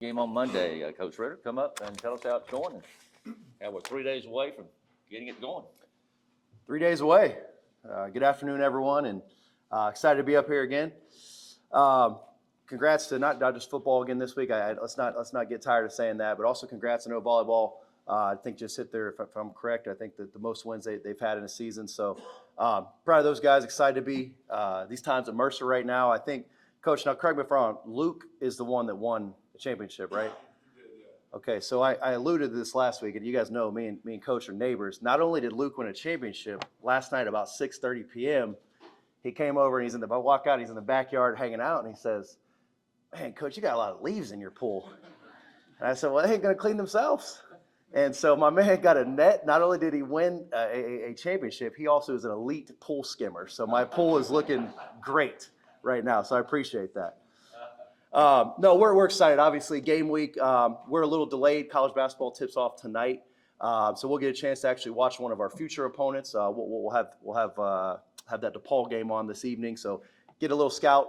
Game on Monday. Coach Ritter, come up and tell us how it's going. And we're 3 days away from getting it going. 3 days away. Good afternoon, everyone, and excited to be up here again. Congrats to not just football again this week. Let's not get tired of saying that, but also congrats to volleyball. I think just hit there, if I'm correct, I think that the most wins they've had in a season. So proud of those guys. Excited to be these times at Mercer right now. I think, Coach, now correct me if I'm wrong, Luke is the one that won the championship, right? Okay, so I alluded to this last week, and you guys know me and Coach are neighbors. Not only did Luke win a championship, last night about 6:30 p.m., he came over and he's in the backyard hanging out, and he says, "Man, Coach, you got a lot of leaves in your pool." And I said, "Well, they ain't gonna clean themselves." And so my man got a net. Not only did he win a championship, he also is an elite pool skimmer. So my pool is looking great right now. So I appreciate that. No, we're excited. Obviously, game week. We're a little delayed. College basketball tips off tonight, so we'll get a chance to actually watch one of our future opponents. We'll have that DePaul game on this evening. So get a little scout,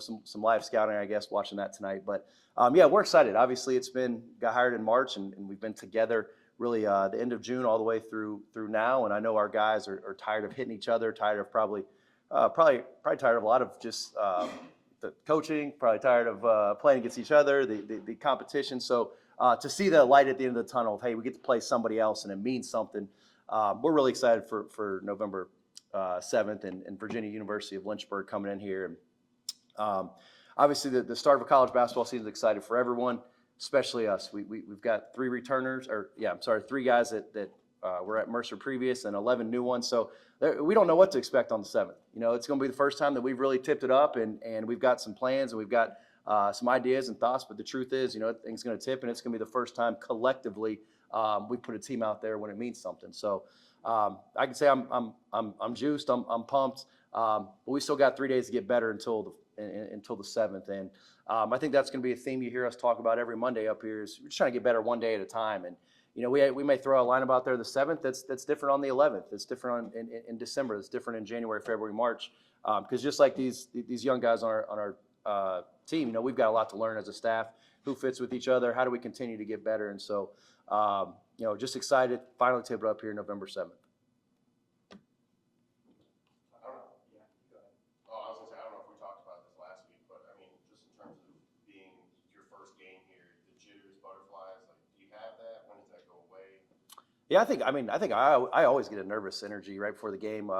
some live scouting, I guess, watching that tonight. But yeah, we're excited. Obviously, got hired in March, and we've been together really the end of June all the way through now. And I know our guys are tired of hitting each other, tired of probably tired of a lot of just the coaching, probably tired of playing against each other, the competition. So to see the light at the end of the tunnel of, hey, we get to play somebody else and it means something. We're really excited for November 7th and Virginia University of Lynchburg coming in here. And obviously the start of a college basketball season is excited for everyone, especially us. We've got three guys that were at Mercer previous and 11 new ones. So we don't know what to expect on the 7th. It's going to be the first time that we've really tipped it up, and we've got some plans and we've got some ideas and thoughts. But the truth is, things going to tip, and it's going to be the first time collectively we put a team out there when it means something. So I can say I'm juiced, I'm pumped, but we still got 3 days to get better until the 7th. And I think that's going to be a theme you hear us talk about every Monday up here. Is we're just trying to get better one day at a time. And we may throw a lineup out there the 7th that's different on the 11th. It's different in December. It's different in January, February, March. Because just like these young guys on our team, we've got a lot to learn as a staff. Who fits with each other? How do we continue to get better? And so, just excited. Finally tip it up here November 7th. Yeah, I think I always get a nervous energy right before the game.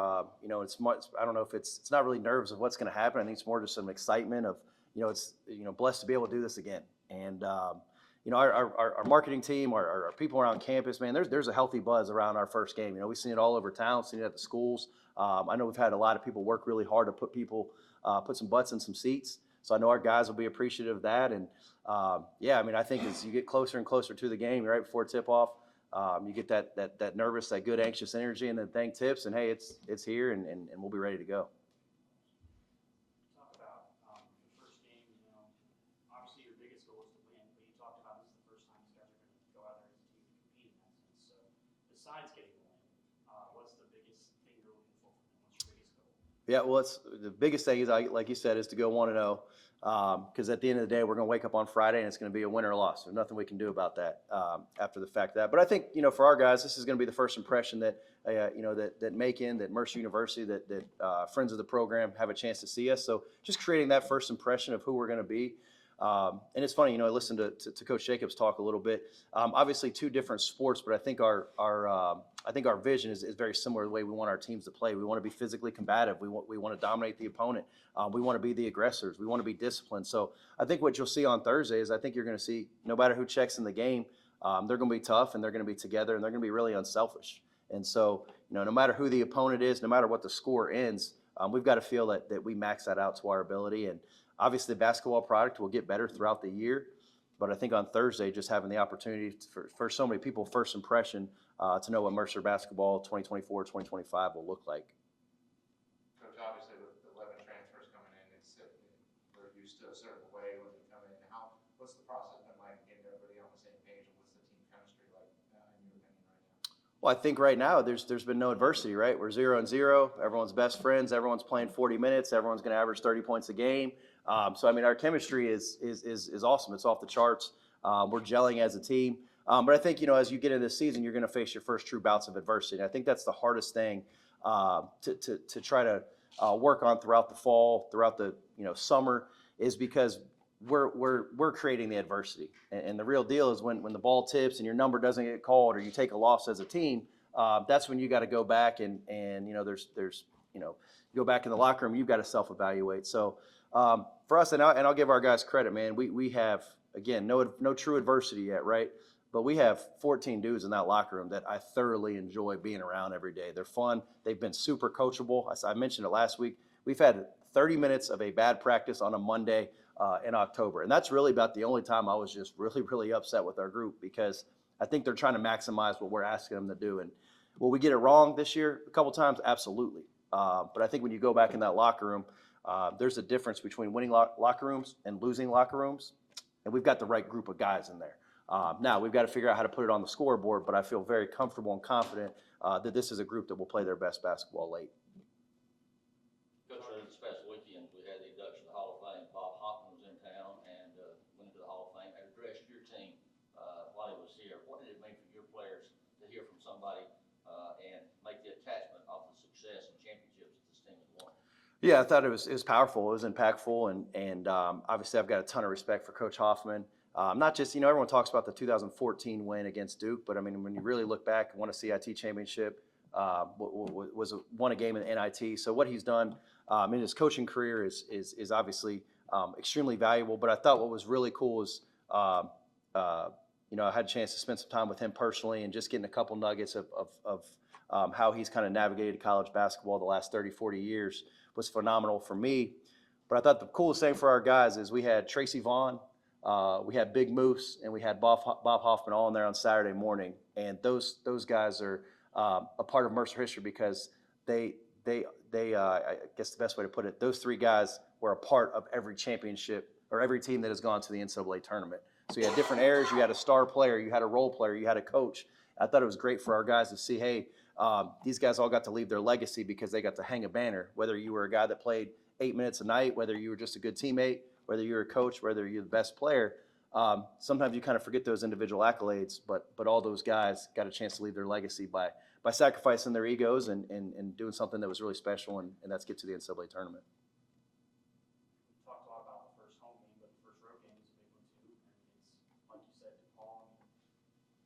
It's much, I don't know if it's not really nerves of what's going to happen. I think it's more just some excitement of, it's blessed to be able to do this again. And our marketing team, our people around campus, man, there's a healthy buzz around our first game. We've seen it all over town, seen it at the schools. I know we've had a lot of people work really hard to put some butts in some seats. So I know our guys will be appreciative of that. And I think as you get closer and closer to the game, right before tip off, you get that nervous, that good anxious energy, and then thing tips, and hey, it's here, and we'll be ready to go. Talk about the first game. Obviously your biggest goal is to win, but you talked about this is the first time you guys are going to go out there as a team and compete in that sense. So besides getting the win, what's the biggest thing you're looking for? What's your biggest goal? Yeah, well, the biggest thing is, like you said, is to go 1-0. Because at the end of the day, we're going to wake up on Friday and it's going to be a win or a loss. There's nothing we can do about that after the fact of that. But I think, for our guys, this is going to be the first impression that, that Macon, that Mercer University, that friends of the program have a chance to see us. So just creating that first impression of who we're going to be. And it's funny, I listened to Coach Jacobs talk a little bit. Obviously, two different sports, but I think our vision is very similar to the way we want our teams to play. We want to be physically combative. We want to dominate the opponent. We want to be the aggressors. We want to be disciplined. So I think what you'll see on Thursday is I think you're going to see no matter who checks in the game, they're going to be tough and they're going to be together and they're going to be really unselfish. And so, no matter who the opponent is, no matter what the score ends, we've got to feel that we max that out to our ability. And obviously, the basketball product will get better throughout the year. But I think on Thursday, just having the opportunity for so many people, first impression, to know what Mercer basketball 2024, 2025 will look like. Coach, obviously with the 11 transfers coming in, they're used to a certain way when they come in. What's the process been like getting everybody on the same page, and what's the team chemistry like in your opinion right now? Well, I think right now there's been no adversity, right? We're 0-0. Everyone's best friends. Everyone's playing 40 minutes. Everyone's going to average 30 points a game. So I mean, our chemistry is awesome. It's off the charts. We're gelling as a team. But I think, as you get into this season, you're going to face your first true bouts of adversity. And I think that's the hardest thing to try to work on throughout the fall, throughout the summer, is because we're creating the adversity. And the real deal is when the ball tips and your number doesn't get called or you take a loss as a team, that's when you got to go back and there's go back in the locker room. You've got to self-evaluate. So for us, and I'll give our guys credit, man. We have, again, no true adversity yet, right? But we have 14 dudes in that locker room that I thoroughly enjoy being around every day. They're fun. They've been super coachable. I mentioned it last week. We've had 30 minutes of a bad practice on a Monday in October. And that's really about the only time I was just really, really upset with our group, because I think they're trying to maximize what we're asking them to do. And will we get it wrong this year a couple times? Absolutely. But I think when you go back in that locker room, there's a difference between winning locker rooms and losing locker rooms. And we've got the right group of guys in there. Now, we've got to figure out how to put it on the scoreboard, but I feel very comfortable and confident that this is a group that will play their best basketball late. Coach, this past weekend, we had the induction to the Hall of Fame. Bob Hoffman was in town and went into the Hall of Fame and addressed your team while he was here. What did it mean for your players to hear from somebody and make the attachment of the success and championships that this team has won? Yeah, I thought it was powerful. It was impactful, and obviously I've got a ton of respect for Coach Hoffman. Not just, everyone talks about the 2014 win against Duke, but I mean, when you really look back, won a CIT championship, won a game in the NIT. So what he's done in his coaching career is obviously extremely valuable. But I thought what was really cool is, I had a chance to spend some time with him personally and just getting a couple nuggets of how he's kind of navigated college basketball the last 30, 40 years was phenomenal for me. But I thought the coolest thing for our guys is we had Tracy Vaughn, we had Big Moose, and we had Bob Hoffman all in there on Saturday morning. And those guys are a part of Mercer history because they I guess the best way to put it, those three guys were a part of every championship or every team that has gone to the NCAA tournament. So you had different eras. You had a star player, you had a role player, you had a coach. I thought it was great for our guys to see, hey, these guys all got to leave their legacy because they got to hang a banner, whether you were a guy that played 8 minutes a night, whether you were just a good teammate, whether you're a coach, whether you're the best player. Sometimes you kind of forget those individual accolades, but all those guys got a chance to leave their legacy by sacrificing their egos and doing something that was really special, and that's get to the NCAA tournament. We talked a lot about the first home game, but the first road game is a big one too. And it's, like you said, DePaul,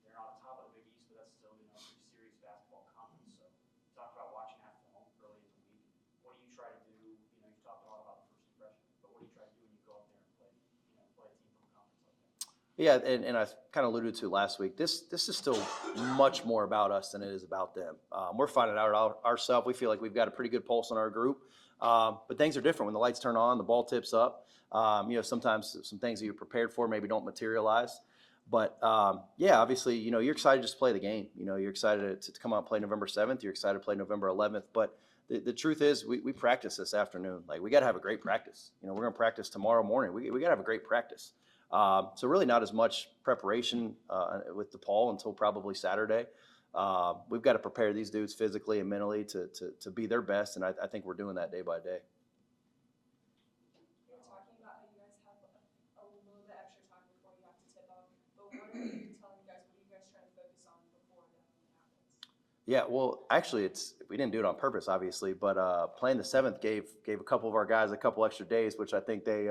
they're on top of the Big East, but that's still, a pretty serious basketball conference. So you talked about watching at home early in the week. What do you try to do? You talked a lot about the first impression, but what do you try to do when you go up there and play a team from a conference like that? Yeah, and I kind of alluded to last week. This is still much more about us than it is about them. We're finding out ourselves. We feel like we've got a pretty good pulse in our group, but things are different when the lights turn on, the ball tips up. Sometimes some things that you're prepared for maybe don't materialize. But yeah, obviously, you're excited just to play the game. You're excited to come out and play November 7th. You're excited to play November 11th. But the truth is, we practice this afternoon. Like, we got to have a great practice. We're going to practice tomorrow morning. We got to have a great practice. So really not as much preparation with DePaul until probably Saturday. We've got to prepare these dudes physically and mentally to be their best, and I think we're doing that day by day. You were talking about how you guys have a little bit extra time before you have to tip off, but what are you telling you guys? What are you guys trying to focus on before that happens? Yeah, well, actually, we didn't do it on purpose, obviously, but playing the 7th gave a couple of our guys a couple extra days, which I think they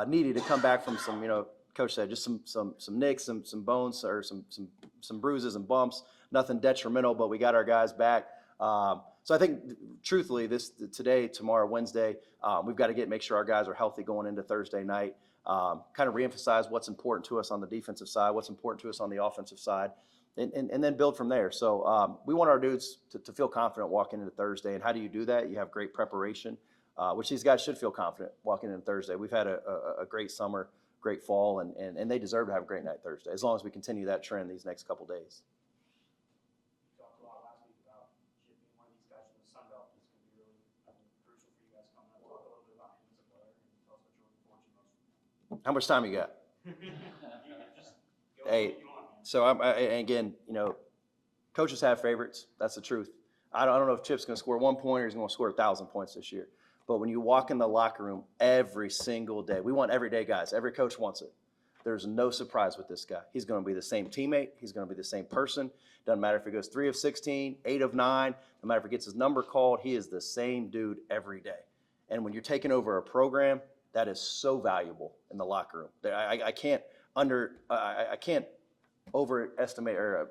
needed to come back from some, Coach said, just some nicks, some bones, or some bruises and bumps. Nothing detrimental, but we got our guys back. So I think, truthfully, today, tomorrow, Wednesday, we've got to make sure our guys are healthy going into Thursday night. Kind of reemphasize what's important to us on the defensive side, what's important to us on the offensive side, and then build from there. So we want our dudes to feel confident walking into Thursday. And how do you do that? You have great preparation, which these guys should feel confident walking into Thursday. We've had a great summer, great fall, and they deserve to have a great night Thursday, as long as we continue that trend these next couple days. You talked a lot last week about Chip being one of these guys from the Sun Belt that's going to be really crucial for you guys coming up. Talk a little bit about him as a player and tell us what you're looking forward to most. How much time you got? Just go Hey, what you want, man. so and again, coaches have favorites. That's the truth. I don't know if Chip's going to score 1 point or he's going to score 1,000 points this year. But when you walk in the locker room every single day, we want everyday guys. Every coach wants it. There's no surprise with this guy. He's going to be the same teammate. He's going to be the same person. Doesn't matter if he goes 3 of 16, 8 of 9. No matter if he gets his number called, he is the same dude every day. And when you're taking over a program, that is so valuable in the locker room. I can't overestimate or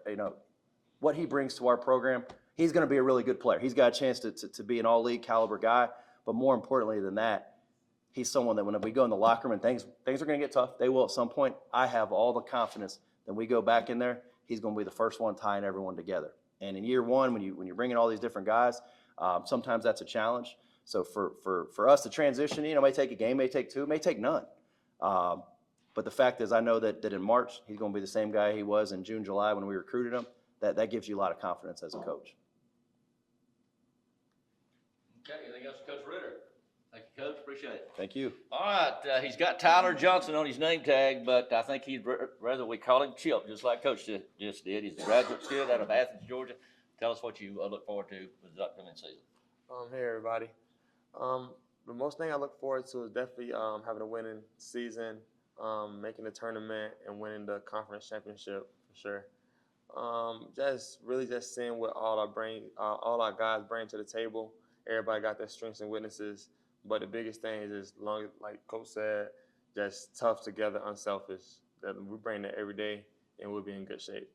what he brings to our program. He's going to be a really good player. He's got a chance to be an all-league caliber guy. But more importantly than that, he's someone that when we go in the locker room and things are going to get tough, they will at some point. I have all the confidence that we go back in there, he's going to be the first one tying everyone together. And in year one, when you're bringing all these different guys, sometimes that's a challenge. So for us to transition, it may take a game, may take 2, may take none. But the fact is, I know that in March, he's going to be the same guy he was in June, July when we recruited him. That gives you a lot of confidence as a coach. Okay, anything else, Coach Ritter? Thank you, Coach. Appreciate it. Thank you. All right, he's got Tyler Johnson on his name tag, but I think he'd rather we call him Chip, just like Coach just did. He's a graduate student out of Athens, Georgia. Tell us what you look forward to with the upcoming season. Hey everybody. The most thing I look forward to is definitely having a winning season, making the tournament and winning the conference championship for sure. Just seeing what all our guys bring to the table. Everybody got their strengths and weaknesses, but the biggest thing is long, like Coach said, just tough together, unselfish. That we bring that every day, and we'll be in good shape.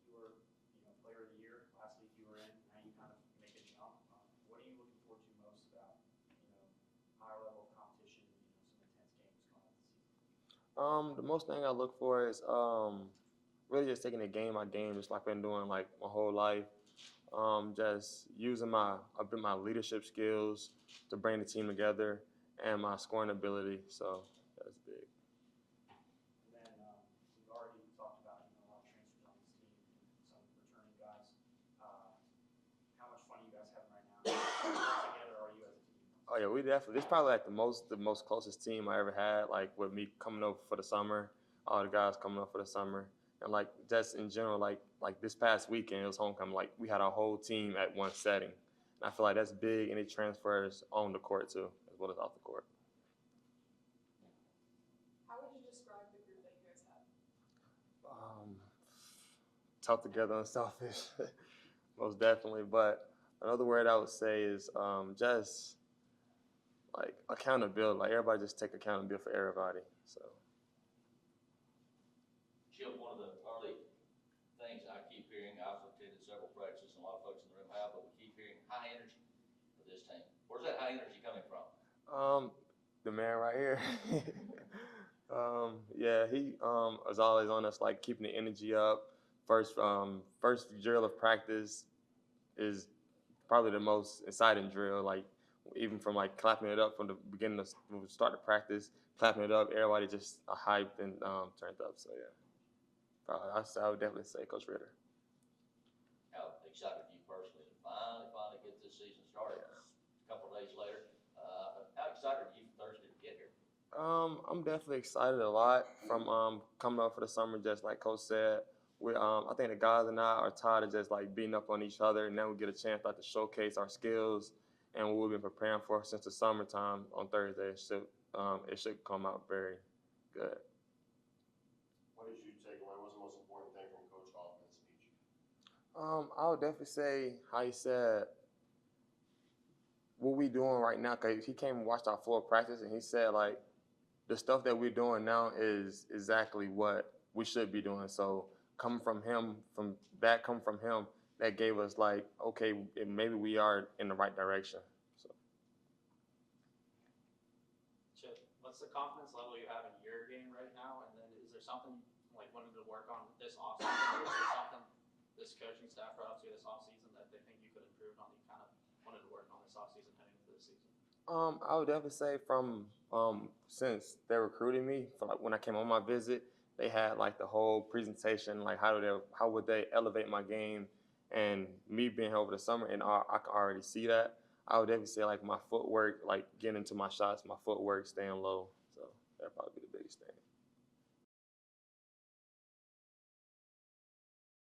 You were, player of the year last week. You were in. Now you kind of make a jump. What are you looking forward to most about, higher level of competition? Some intense games coming up this season. The most thing I look for is really just taking it game by game, just like I've been doing like my whole life. Just using my leadership skills to bring the team together and my scoring ability. So that's big. And then we've already talked about a lot of transfers on this team, some returning guys. How much fun are you guys having right now? Together are you as a team? Oh yeah, we definitely. This is probably like the most closest team I ever had. Like with me coming over for the summer, all the guys coming over for the summer, and like just in general, like this past weekend it was homecoming. Like we had our whole team at one setting, and I feel like that's big, and it transfers on the court too, as well as off the court. How would you describe the group that you guys have? Tough together, unselfish, most definitely. But another word I would say is just like accountability. Like everybody just take accountability for everybody. So. Chip, one of the early things I keep hearing, I've attended several practices and a lot of folks in the room have, but we keep hearing high energy for this team. Where's that high energy coming from? The man right here. Yeah, he is always on us, like keeping the energy up. First drill of practice is probably the most exciting drill. Like even from like clapping it up from the beginning of when we start the practice, clapping it up, everybody just hyped and turned up. So yeah. I would definitely say Coach Ritter. How excited are you personally to finally get this season started? A couple of days later. How excited are you for Thursday to get here? I'm definitely excited a lot from coming up for the summer. Just like Coach said, I think the guys and I are tired of just like beating up on each other, and now we get a chance to showcase our skills and what we've been preparing for since the summertime on Thursday. It should come out very good. What did you take away? What was the most important thing from Coach Hoffman's speech? I would definitely say how he said what we doing right now, because he came and watched our full practice, and he said like the stuff that we're doing now is exactly what we should be doing. So coming from him, that gave us like, okay, maybe we are in the right direction. So. Chip, what's the confidence level you have in your game right now? And then is there something like wanting to work on this offseason? Or is there something this coaching staff brought up to you this offseason that they think you could improve on that you kind of wanted to work on this offseason heading into the season? I would definitely say from since they recruited me, for like when I came on my visit, they had like the whole presentation, like how would they elevate my game, and me being here over the summer, and I can already see that. I would definitely say like my footwork, like getting into my shots, my footwork staying low. So that'd probably be the biggest thing.